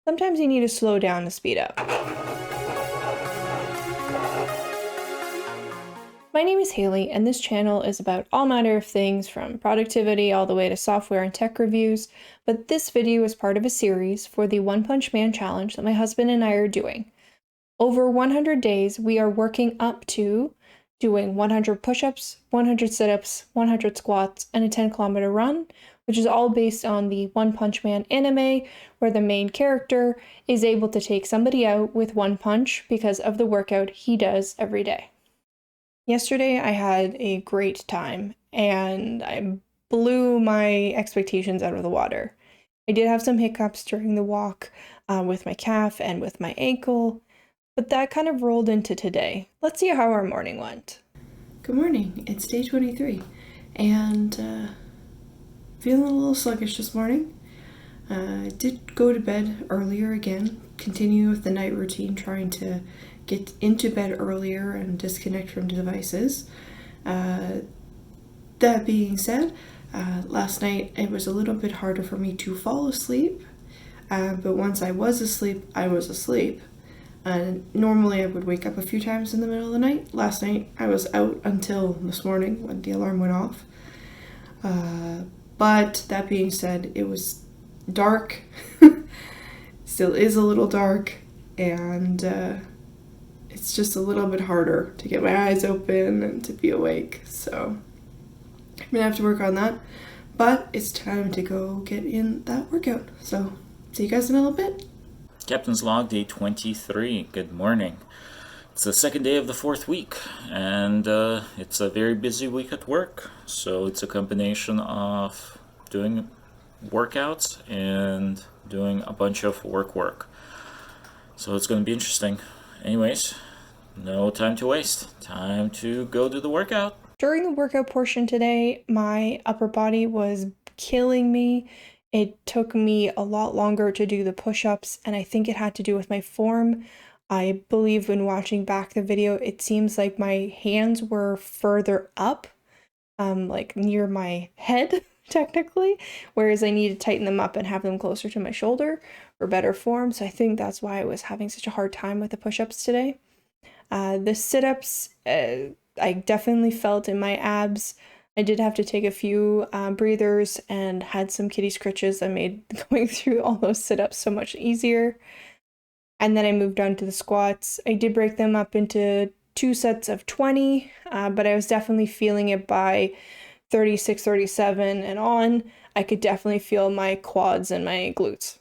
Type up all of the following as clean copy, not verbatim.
Sometimes you need to slow down to speed up. My name is Hayley, and this channel is about all manner of things from productivity all the way to software and tech reviews, but this video is part of a series for the One Punch Man challenge that my husband and I are doing. Over 100 days, we are working up to doing 100 push-ups, 100 sit-ups, 100 squats, and a 10-kilometer run, which is all based on the One Punch Man anime, where the main character is able to take somebody out with one punch because of the workout he does every day. Yesterday, I had a great time, and I blew my expectations out of the water. I did have some hiccups during the walk with my calf and with my ankle, but that kind of rolled into today. Let's see how our morning went. Good morning, it's day 23, and feeling a little sluggish this morning. I did go to bed earlier again, continue with the night routine, trying to get into bed earlier and disconnect from devices. That being said, last night it was a little bit harder for me to fall asleep, but once I was asleep, I was asleep. Normally I would wake up a few times in the middle of the night. Last night I was out until this morning when the alarm went off. But that being said, it was dark, still is a little dark, and it's just a little bit harder to get my eyes open and to be awake. So I'm gonna have to work on that, but it's time to go get in that workout. So see you guys in a little bit. Captain's Log, day 23. Good morning. It's the second day of the fourth week, and it's a very busy week at work. So it's a combination of doing workouts and doing a bunch of work. So it's going to be interesting. Anyways, no time to waste. Time to go do the workout. During the workout portion today, my upper body was killing me. It took me a lot longer to do the push-ups, and I think it had to do with my form. I believe when watching back the video, it seems like my hands were further up, like near my head, technically, whereas I need to tighten them up and have them closer to my shoulder for better form. So I think that's why I was having such a hard time with the push-ups today. The sit-ups, I definitely felt in my abs. I did have to take a few breathers and had some kitty scritches that made going through all those sit-ups so much easier. And then I moved on to the squats. I did break them up into 2 sets of 20, but I was definitely feeling it by 36, 37 and on. I could definitely feel my quads and my glutes.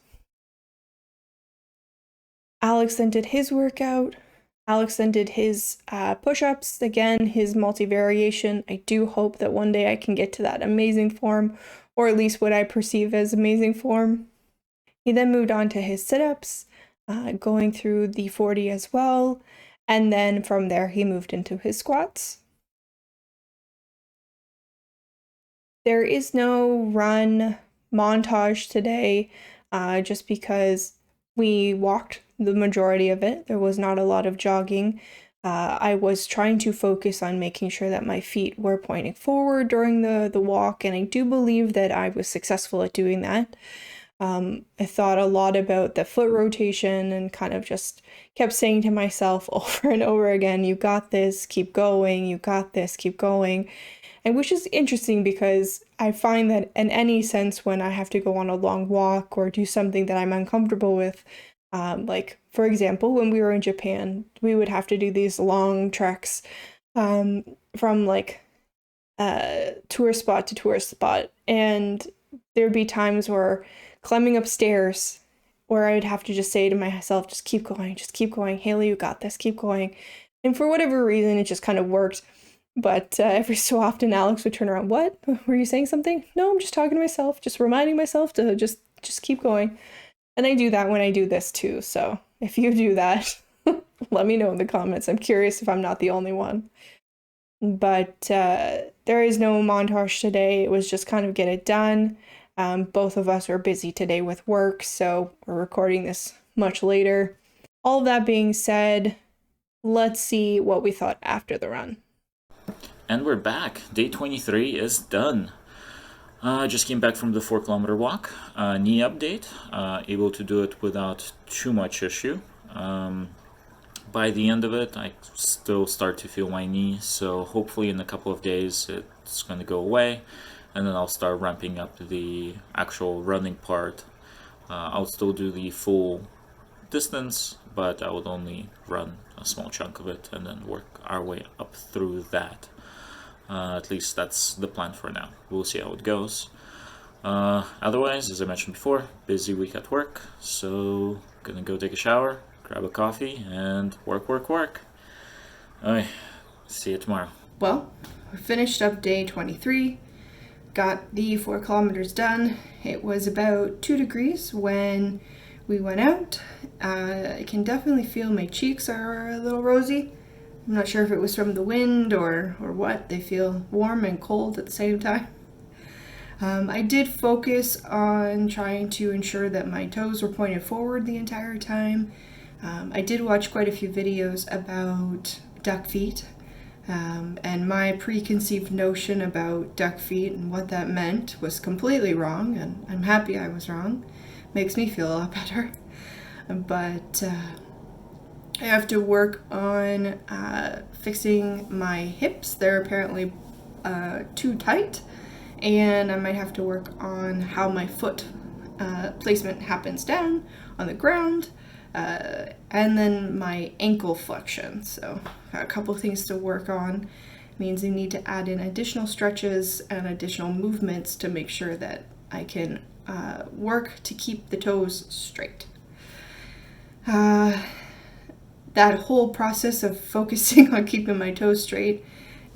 Alex then did his workout. Alex then did his push-ups, again, his multi-variation. I do hope that one day I can get to that amazing form, or at least what I perceive as amazing form. He then moved on to his sit-ups, going through the 40 as well, and then from there he moved into his squats. There is no run montage today, just because we walked the majority of it. There was not a lot of jogging. I was trying to focus on making sure that my feet were pointing forward during the walk, and I do believe that I was successful at doing that. I thought a lot about the foot rotation and kind of just kept saying to myself over and over again, you got this, keep going, you got this, keep going. And which is interesting because I find that in any sense when I have to go on a long walk or do something that I'm uncomfortable with, like for example, when we were in Japan, we would have to do these long treks from like tourist spot to tourist spot, and there'd be times where climbing upstairs where I would have to just say to myself, just keep going, Hayley, you got this, keep going. And for whatever reason, it just kind of worked. But every so often, Alex would turn around, what? Were you saying something? No, I'm just talking to myself, just reminding myself to just keep going. And I do that when I do this too. So if you do that, let me know in the comments. I'm curious if I'm not the only one. But there is no montage today. It was just kind of get it done. Both of us are busy today with work, so we're recording this much later. All of that being said, let's see what we thought after the run. And we're back. Day 23 is done. Just came back from the 4 kilometer walk. Knee update. Able to do it without too much issue. By the end of it, I still start to feel my knee, so hopefully in a couple of days it's going to go away, and then I'll start ramping up the actual running part. I'll still do the full distance, but I would only run a small chunk of it and then work our way up through that. At least that's the plan for now. We'll see how it goes. Otherwise, as I mentioned before, busy week at work, so gonna go take a shower, grab a coffee, and work. Alright, see you tomorrow. Well, we finished up day 23, got the 4 kilometers done. It was about 2 degrees when we went out. I can definitely feel my cheeks are a little rosy. I'm not sure if it was from the wind or what. They feel warm and cold at the same time. I did focus on trying to ensure that my toes were pointed forward the entire time. I did watch quite a few videos about duck feet, and my preconceived notion about duck feet and what that meant was completely wrong, and I'm happy I was wrong. Makes me feel a lot better. But I have to work on fixing my hips. They're apparently too tight, and I might have to work on how my foot placement happens down on the ground, and then my ankle flexion. So a couple things to work on. Means I need to add in additional stretches and additional movements to make sure that I can work to keep the toes straight. That whole process of focusing on keeping my toes straight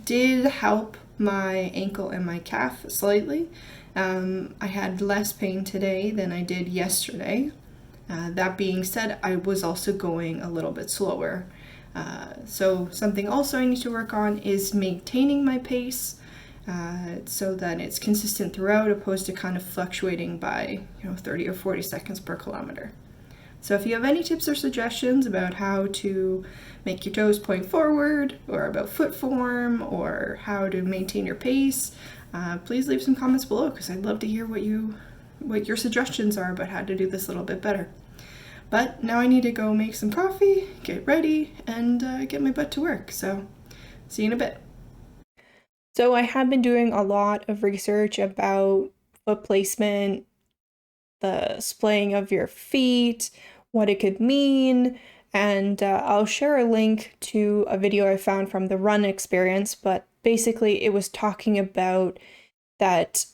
did help my ankle and my calf slightly. I had less pain today than I did yesterday. That being said, I was also going a little bit slower. So something also I need to work on is maintaining my pace so that it's consistent throughout, opposed to kind of fluctuating by 30 or 40 seconds per kilometer. So if you have any tips or suggestions about how to make your toes point forward, or about foot form, or how to maintain your pace, please leave some comments below, because I'd love to hear what your suggestions are about how to do this a little bit better. But now I need to go make some coffee, get ready, and get my butt to work. So see you in a bit. So I have been doing a lot of research about foot placement, the splaying of your feet, what it could mean, and I'll share a link to a video I found from the run experience, but basically it was talking about that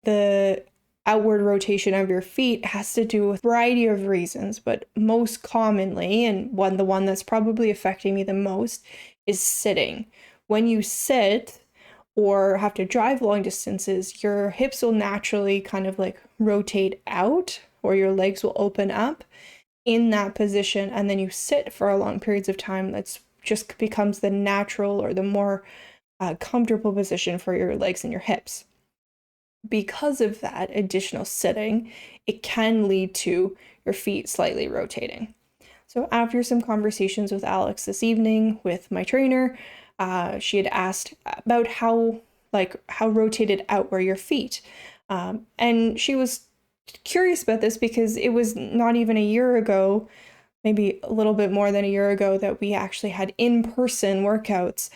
the outward rotation of your feet has to do with a variety of reasons, but most commonly, and the one that's probably affecting me the most, is sitting. When you sit or have to drive long distances, your hips will naturally kind of like rotate out, or your legs will open up in that position, and then you sit for a long periods of time. That's just becomes the natural or the more comfortable position for your legs and your hips. Because of that additional sitting, it can lead to your feet slightly rotating. So after some conversations with Alex this evening with my trainer, she had asked about how rotated out were your feet. And she was curious about this because it was not even a year ago, maybe a little bit more than a year ago, that we actually had in-person workouts.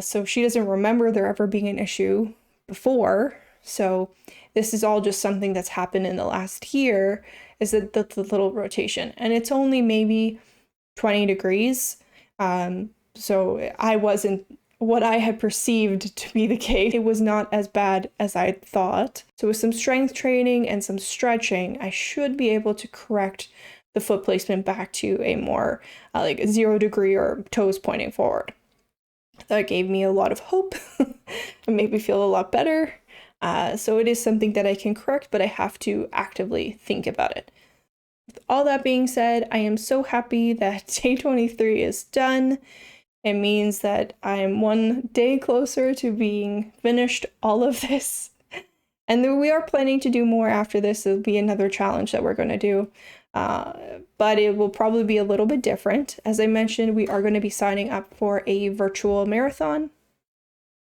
So she doesn't remember there ever being an issue before. So this is all just something that's happened in the last year, is that the little rotation. And it's only maybe 20 degrees. So I wasn't what I had perceived to be the case. It was not as bad as I thought. So with some strength training and some stretching, I should be able to correct the foot placement back to a more like 0 degree or toes pointing forward. That gave me a lot of hope and made me feel a lot better. So it is something that I can correct, but I have to actively think about it. With all that being said, I am so happy that day 23 is done. It means that I'm one day closer to being finished all of this. And then we are planning to do more after this. It'll be another challenge that we're going to do. But it will probably be a little bit different. As I mentioned, we are going to be signing up for a virtual marathon.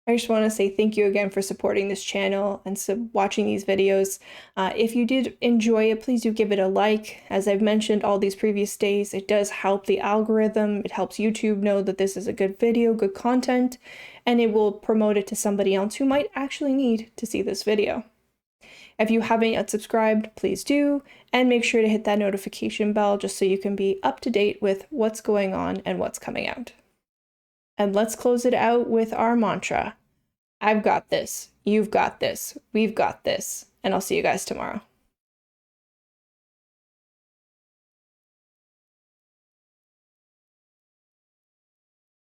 I just want to say thank you again for supporting this channel and watching these videos. If you did enjoy it, please do give it a like. As I've mentioned all these previous days, it does help the algorithm. It helps YouTube know that this is a good video, good content, and it will promote it to somebody else who might actually need to see this video. If you haven't yet subscribed, please do, and make sure to hit that notification bell just so you can be up to date with what's going on and what's coming out. And let's close it out with our mantra. I've got this, you've got this, we've got this, and I'll see you guys tomorrow.